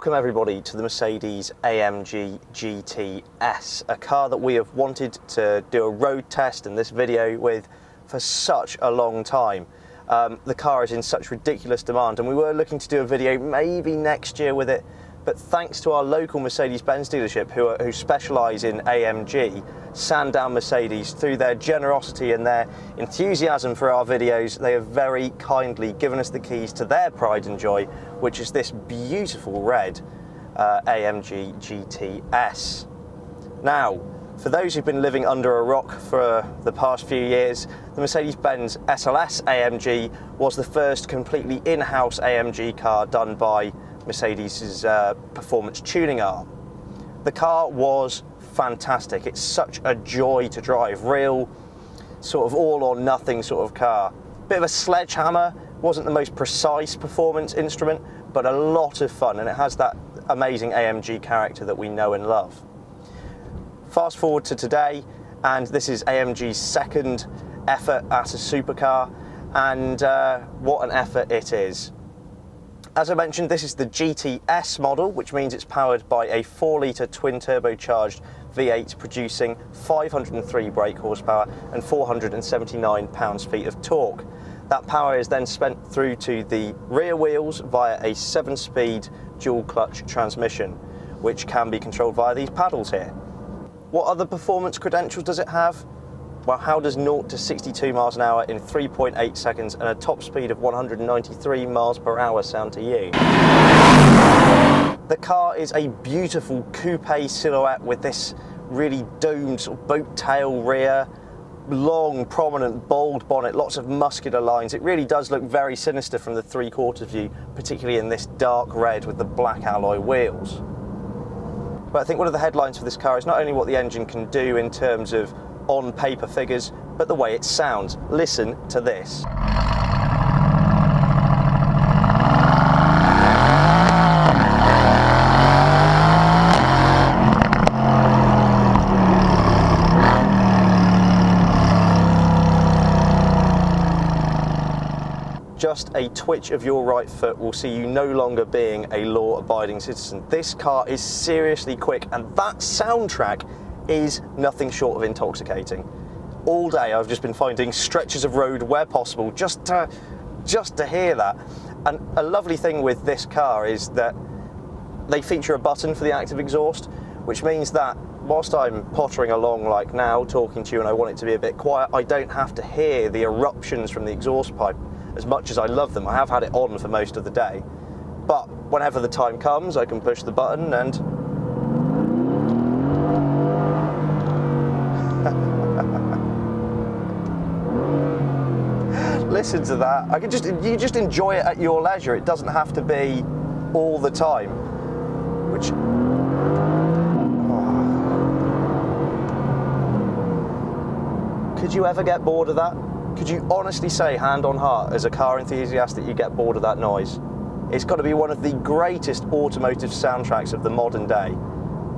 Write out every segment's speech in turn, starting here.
Welcome everybody to the Mercedes AMG GT-S, a car that we have wanted to do a road test in this video with for such a long time. The car is in such ridiculous demand and we were looking to do a video maybe next year with it, but thanks to our local Mercedes-Benz dealership who specialise in AMG, Sandown Mercedes, through their generosity and their enthusiasm for our videos, they have very kindly given us the keys to their pride and joy, which is this beautiful red AMG GT-S. Now, for those who've been living under a rock for the past few years, the Mercedes-Benz SLS AMG was the first completely in-house AMG car done by Mercedes' performance tuning arm. The car was fantastic. It's such a joy to drive. Real sort of all or nothing sort of car. Bit of a sledgehammer, wasn't the most precise performance instrument, but a lot of fun, and it has that amazing AMG character that we know and love. Fast forward to today, and this is AMG's second effort at a supercar, and what an effort it is. As I mentioned, this is the GT-S model, which means it's powered by a 4-litre twin-turbocharged V8 producing 503 brake horsepower and 479 pounds-feet of torque. That power is then spent through to the rear wheels via a 7-speed dual-clutch transmission, which can be controlled via these paddles here. What other performance credentials does it have? Well, how does 0 to 62 miles an hour in 3.8 seconds and a top speed of 193 miles per hour sound to you? The car is a beautiful coupe silhouette with this really domed sort of boat tail rear, long, prominent, bold bonnet, lots of muscular lines. It really does look very sinister from the three-quarter view, particularly in this dark red with the black alloy wheels. But I think one of the headlines for this car is not only what the engine can do in terms of on-paper figures, but the way it sounds. Listen to this. Just a twitch of your right foot will see you no longer being a law-abiding citizen. This car is seriously quick, and that soundtrack is nothing short of intoxicating. All day I've just been finding stretches of road where possible just to hear that. And a lovely thing with this car is that they feature a button for the active exhaust, which means that whilst I'm pottering along like now, talking to you, and I want it to be a bit quiet, I don't have to hear the eruptions from the exhaust pipe as much as I love them. I have had it on for most of the day, but whenever the time comes, I can push the button and listen to that. You just enjoy it at your leisure. It doesn't have to be all the time, which could you ever get bored of that? Could you honestly say, hand on heart, as a car enthusiast, that you get bored of that noise? It's got to be one of the greatest automotive soundtracks of the modern day.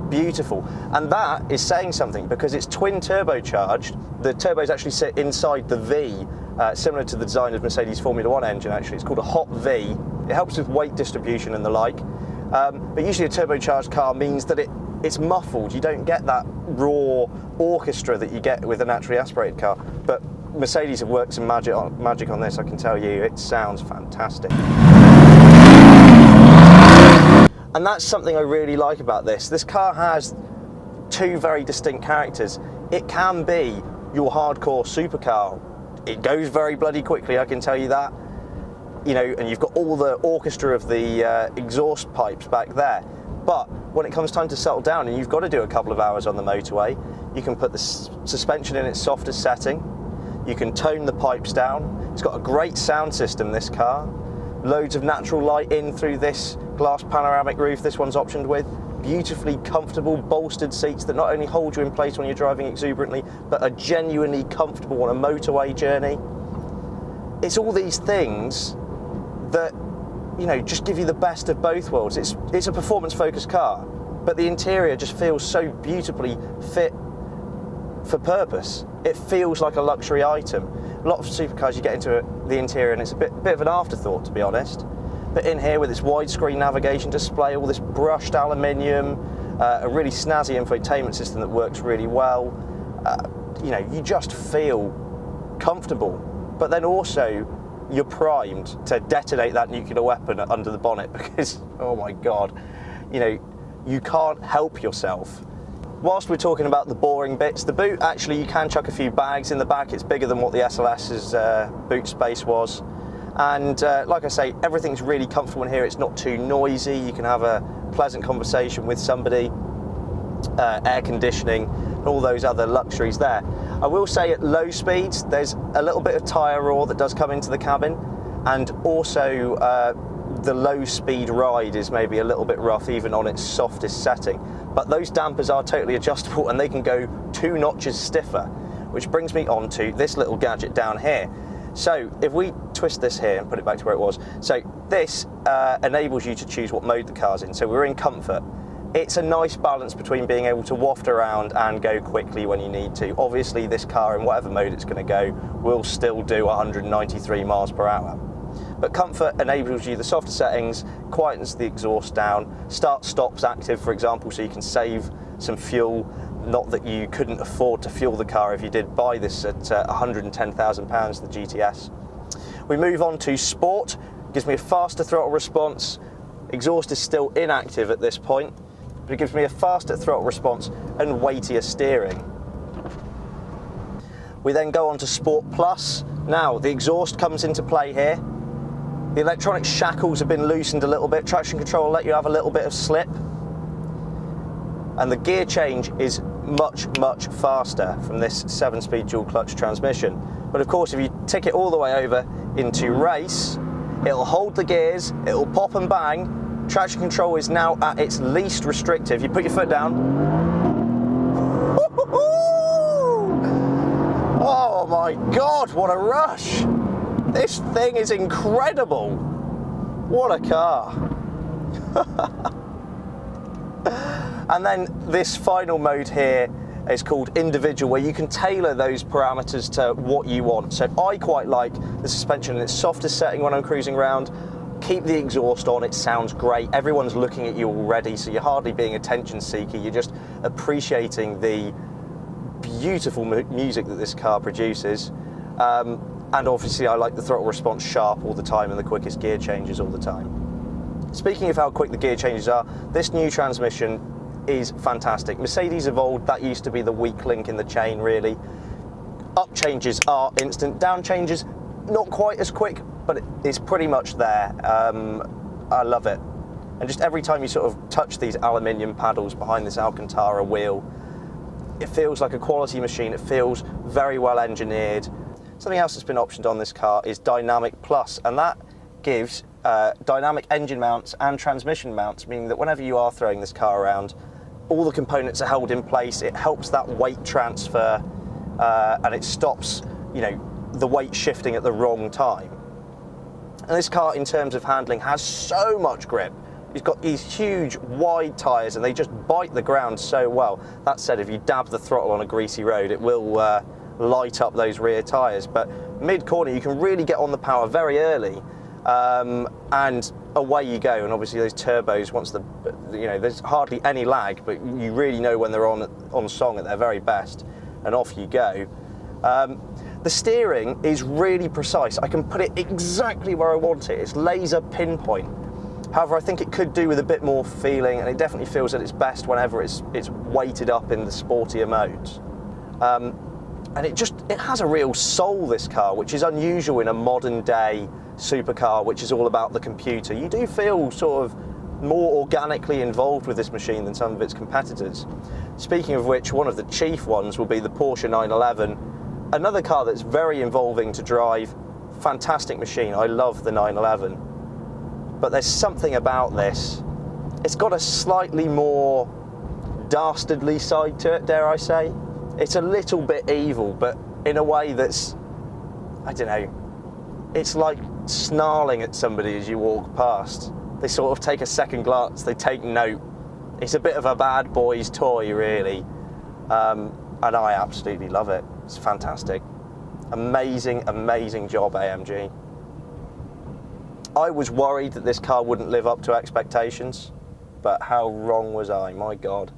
Beautiful. And that is saying something because it's twin turbocharged. The turbos actually sit inside the V, similar to the design of Mercedes Formula One engine actually. It's called a hot V. It helps with weight distribution and the like. But usually a turbocharged car means that it's muffled. You don't get that raw orchestra that you get with a naturally aspirated car. But Mercedes have worked some magic on this, I can tell you. It sounds fantastic. And that's something I really like about this. This car has two very distinct characters. It can be your hardcore supercar. It goes very bloody quickly, I can tell you that. You know, and you've got all the orchestra of the exhaust pipes back there. But when it comes time to settle down and you've got to do a couple of hours on the motorway, you can put the suspension in its softest setting. You can tone the pipes down. It's got a great sound system, this car. Loads of natural light in through this glass panoramic roof this one's optioned with. Beautifully comfortable bolstered seats that not only hold you in place when you're driving exuberantly, but are genuinely comfortable on a motorway journey. It's all these things that, you know, just give you the best of both worlds. It's a performance-focused car, but the interior just feels so beautifully fit for purpose. It feels like a luxury item. A lot of supercars you get into the interior and it's a bit of an afterthought, to be honest. it in here with its widescreen navigation display, all this brushed aluminium, a really snazzy infotainment system that works really well. You know, you just feel comfortable, but then also you're primed to detonate that nuclear weapon under the bonnet because, oh my God, you know, you can't help yourself. Whilst we're talking about the boring bits, the boot, actually you can chuck a few bags in the back. It's bigger than what the SLS's boot space was. And like I say, everything's really comfortable in here. It's not too noisy. You can have a pleasant conversation with somebody. Air conditioning, all those other luxuries there. I will say at low speeds, there's a little bit of tyre roar that does come into the cabin, and also the low speed ride is maybe a little bit rough even on its softest setting. But those dampers are totally adjustable and they can go 2 notches stiffer, which brings me on to this little gadget down here. So if we twist this here and put it back to where it was, so this enables you to choose what mode the car's in. So we're in comfort. It's a nice balance between being able to waft around and go quickly when you need to. Obviously this car, in whatever mode it's going to go, will still do 193 miles per hour. But comfort enables you the softer settings, quietens the exhaust down, start-stop's active, for example, so you can save some fuel. Not that you couldn't afford to fuel the car if you did buy this at £110,000, the GTS. We move on to Sport. Gives me a faster throttle response. Exhaust is still inactive at this point, but it gives me a faster throttle response and weightier steering. We then go on to Sport Plus. Now, the exhaust comes into play here. The electronic shackles have been loosened a little bit. Traction control will let you have a little bit of slip. And the gear change is much, much faster from this 7-speed dual clutch transmission. But of course, if you tick it all the way over into race, it'll hold the gears, it'll pop and bang. Traction control is now at its least restrictive. You put your foot down. Oh my God, what a rush. This thing is incredible. What a car. And then this final mode here is called individual, where you can tailor those parameters to what you want. So I quite like the suspension in its softest setting when I'm cruising around. Keep the exhaust on, it sounds great. Everyone's looking at you already, so you're hardly being attention seeker. You're just appreciating the beautiful music that this car produces. And obviously I like the throttle response sharp all the time and the quickest gear changes all the time. Speaking of how quick the gear changes are, this new transmission is fantastic. Mercedes evolved, that used to be the weak link in the chain really. Up changes are instant, down changes not quite as quick, but it's pretty much there. I love it. And just every time you sort of touch these aluminium paddles behind this Alcantara wheel, it feels like a quality machine. It feels very well engineered. Something else that's been optioned on this car is Dynamic Plus, and that gives dynamic engine mounts and transmission mounts, meaning that whenever you are throwing this car around, all the components are held in place. It helps that weight transfer, and it stops, you know, the weight shifting at the wrong time. And this car, in terms of handling, has so much grip. It's got these huge, wide tyres, and they just bite the ground so well. That said, if you dab the throttle on a greasy road, it will light up those rear tyres. But mid-corner, you can really get on the power very early, and away you go. And obviously, those turbos, once there's hardly any lag, but you really know when they're on song at their very best, and off you go. The steering is really precise. I can put it exactly where I want it. It's laser pinpoint. However, I think it could do with a bit more feeling, and it definitely feels at its best whenever it's weighted up in the sportier modes. And it has a real soul, this car, which is unusual in a modern day supercar, which is all about the computer. You do feel sort of more organically involved with this machine than some of its competitors. Speaking of which, one of the chief ones will be the Porsche 911. Another car that's very involving to drive, fantastic machine. I love the 911. But there's something about this. It's got a slightly more dastardly side to it, dare I say. It's a little bit evil, but in a way that's, I don't know, it's like snarling at somebody as you walk past. They sort of take a second glance, they take note. It's a bit of a bad boy's toy, really. And I absolutely love it. It's fantastic. Amazing, amazing job, AMG. I was worried that this car wouldn't live up to expectations, but how wrong was I, my God.